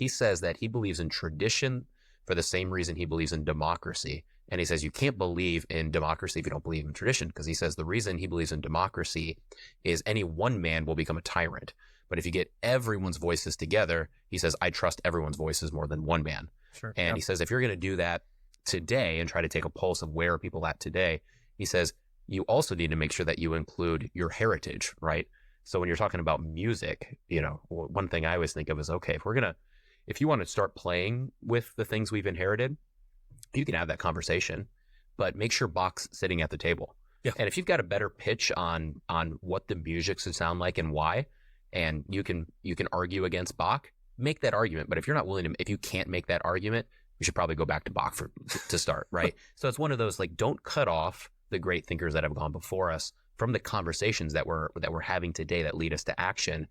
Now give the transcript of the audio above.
he says that he believes in tradition for the same reason he believes in democracy. And he says you can't believe in democracy if you don't believe in tradition, because he says the reason he believes in democracy is any one man will become a tyrant. But if you get everyone's voices together, he says, I trust everyone's voices more than one man. Sure. And he says, if you're going to do that today and try to take a pulse of where are people at today, he says, you also need to make sure that you include your heritage, right? So when you're talking about music, one thing I always think of is, okay, if you want to start playing with the things we've inherited, you can have that conversation, but make sure Bach's sitting at the table. Yeah. And if you've got a better pitch on what the music should sound like and why, and you can argue against Bach, make that argument. But if you're not willing to, if you can't make that argument, you should probably go back to Bach to start, right? So it's one of those, like, don't cut off the great thinkers that have gone before us from the conversations that we're having today that lead us to action.